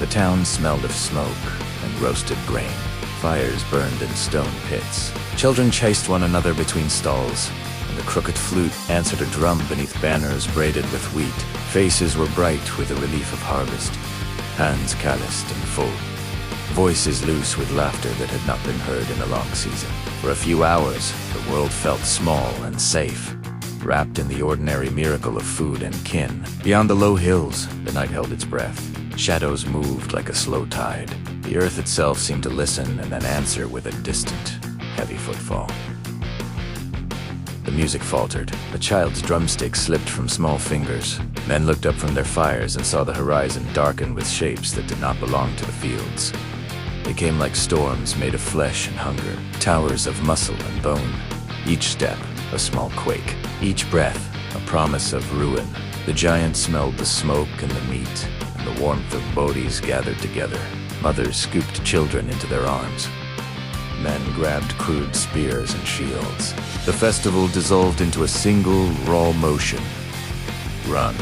The town smelled of smoke and roasted grain. Fires burned in stone pits. Children chased one another between stalls, and the crooked flute answered a drum beneath banners braided with wheat. Faces were bright with the relief of harvest, hands calloused and full, voices loose with laughter that had not been heard in a long season. For a few hours, the world felt small and safe, wrapped in the ordinary miracle of food and kin. Beyond the low hills, the night held its breath. Shadows moved like a slow tide. The earth itself seemed to listen and then answer with a distant, heavy footfall. The music faltered. A child's drumstick slipped from small fingers. Men looked up from their fires and saw the horizon darken with shapes that did not belong to the fields. They came like storms made of flesh and hunger, towers of muscle and bone. Each step, a small quake. Each breath, a promise of ruin. The giant smelled the smoke and the meat, and the warmth of bodies gathered together. Mothers scooped children into their arms. Men grabbed crude spears and shields. The festival dissolved into a single, raw motion. Run.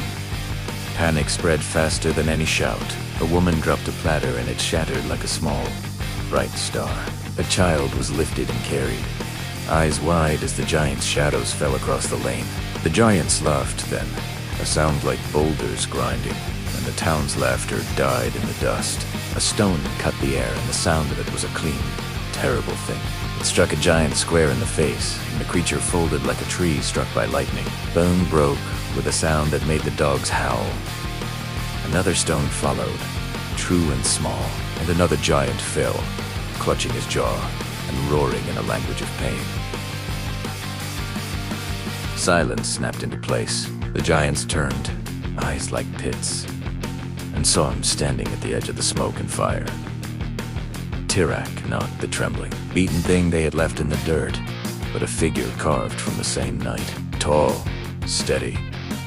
Panic spread faster than any shout. A woman dropped a platter and it shattered like a small, bright star. A child was lifted and carried, eyes wide as the giant's shadows fell across the lane. The giants laughed then, a sound like boulders grinding, and the town's laughter died in the dust. A stone cut the air, and the sound of it was a clean, terrible thing. It struck a giant square in the face, and the creature folded like a tree struck by lightning. Bone broke with a sound that made the dogs howl. Another stone followed, true and small, and another giant fell, clutching his jaw and roaring in a language of pain. Silence snapped into place. The giants turned, eyes like pits, and saw him standing at the edge of the smoke and fire. Tirak, not the trembling, beaten thing they had left in the dirt, but a figure carved from the same night. Tall, steady,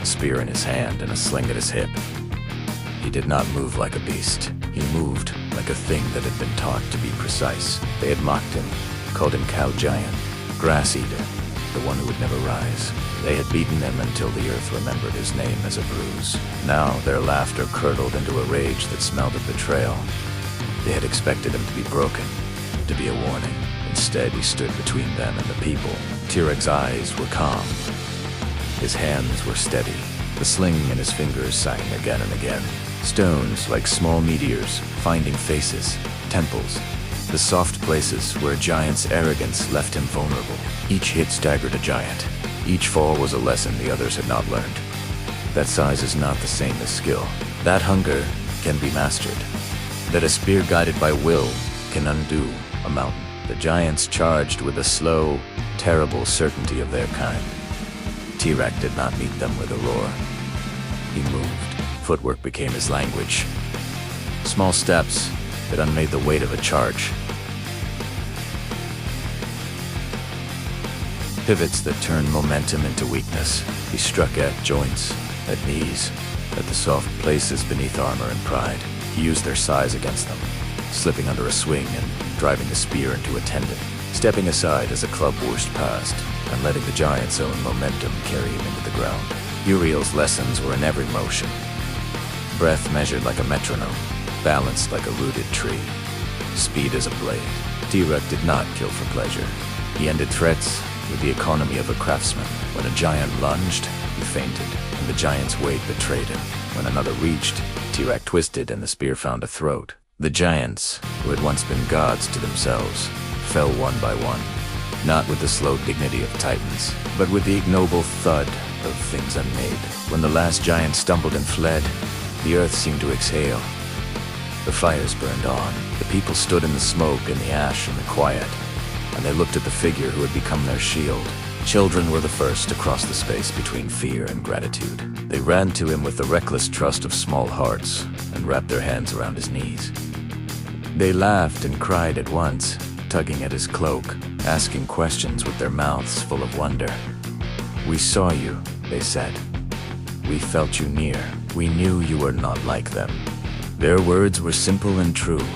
a spear in his hand and a sling at his hip. He did not move like a beast. He moved like a thing that had been taught to be precise. They had mocked him, called him cow giant, grass eater, the one who would never rise. They had beaten him until the earth remembered his name as a bruise. Now their laughter curdled into a rage that smelled of betrayal. They had expected him to be broken, to be a warning. Instead, he stood between them and the people. Tirak's eyes were calm. His hands were steady. The sling in his fingers sang again and again. Stones like small meteors, finding faces, temples, the soft places where a giant's arrogance left him vulnerable. Each hit staggered a giant. Each fall was a lesson the others had not learned. That size is not the same as skill. That hunger can be mastered. That a spear guided by will can undo a mountain. The giants charged with a slow, terrible certainty of their kind. Tirak did not meet them with a roar. He moved. Footwork became his language. Small steps that unmade the weight of a charge. Pivots that turned momentum into weakness. He struck at joints, at knees, at the soft places beneath armor and pride. He used their size against them, slipping under a swing and driving the spear into a tendon, stepping aside as a club whooshed past, and letting the giant's own momentum carry him into the ground. Uriel's lessons were in every motion. Breath measured like a metronome, balanced like a rooted tree, speed as a blade. Tirak did not kill for pleasure. He ended threats with the economy of a craftsman. When a giant lunged, he feinted, and the giant's weight betrayed him. When another reached, Tirak twisted and the spear found a throat. The giants, who had once been gods to themselves, fell one by one, not with the slow dignity of titans, but with the ignoble thud of things unmade. When the last giant stumbled and fled, the earth seemed to exhale. The fires burned on. The people stood in the smoke and the ash and the quiet, and they looked at the figure who had become their shield. Children were the first to cross the space between fear and gratitude. They ran to him with the reckless trust of small hearts and wrapped their hands around his knees. They laughed and cried at once, tugging at his cloak, asking questions with their mouths full of wonder. "We saw you," they said. "We felt you near. We knew you were not like them." Their words were simple and true,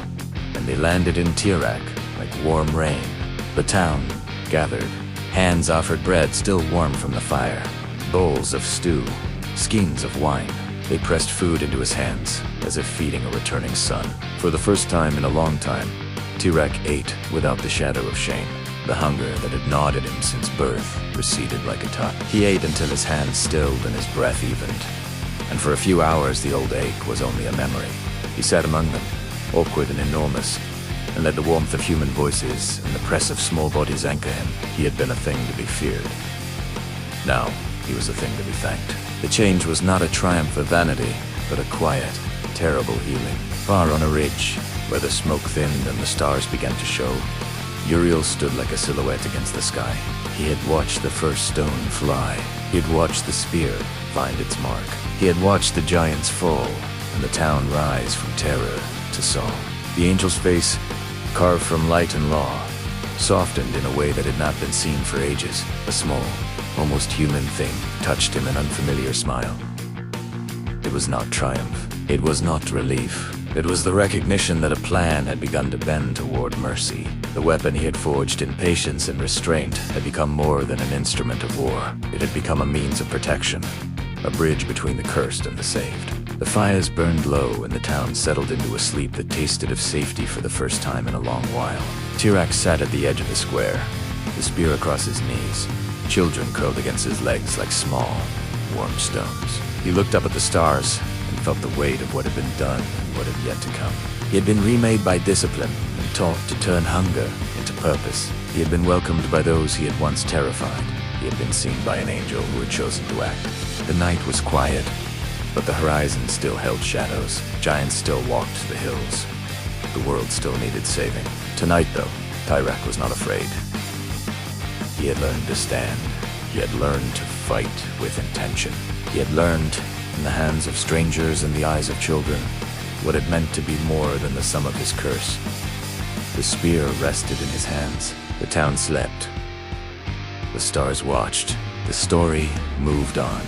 and they landed in Tirak like warm rain. The town gathered. Hands offered bread still warm from the fire, bowls of stew, skeins of wine. They pressed food into his hands, as if feeding a returning son. For the first time in a long time, Tirak ate without the shadow of shame. The hunger that had gnawed at him since birth receded like a tide. He ate until his hands stilled and his breath evened. And for a few hours the old ache was only a memory. He sat among them, awkward and enormous, and let the warmth of human voices and the press of small bodies anchor him. He had been a thing to be feared. Now, he was a thing to be thanked. The change was not a triumph of vanity, but a quiet, terrible healing. Far on a ridge, where the smoke thinned and the stars began to show, Uriel stood like a silhouette against the sky. He had watched the first stone fly. He had watched the spear find its mark. He had watched the giants fall and the town rise from terror to song. The angel's face, carved from light and law, softened in a way that had not been seen for ages. A small, almost human thing touched him, an unfamiliar smile. It was not triumph. It was not relief. It was the recognition that a plan had begun to bend toward mercy. The weapon he had forged in patience and restraint had become more than an instrument of war. It had become a means of protection, a bridge between the cursed and the saved. The fires burned low and the town settled into a sleep that tasted of safety for the first time in a long while. Tirak sat at the edge of the square, the spear across his knees. Children curled against his legs like small, warm stones. He looked up at the stars and felt the weight of what had been done and what had yet to come. He had been remade by discipline and taught to turn hunger into purpose. He had been welcomed by those he had once terrified. He had been seen by an angel who had chosen to act. The night was quiet, but the horizon still held shadows. Giants still walked the hills. The world still needed saving. Tonight, though, Tirak was not afraid. He had learned to stand. He had learned to fight with intention. He had learned, in the hands of strangers and the eyes of children, what it meant to be more than the sum of his curse. The spear rested in his hands. The town slept. The stars watched. The story moved on.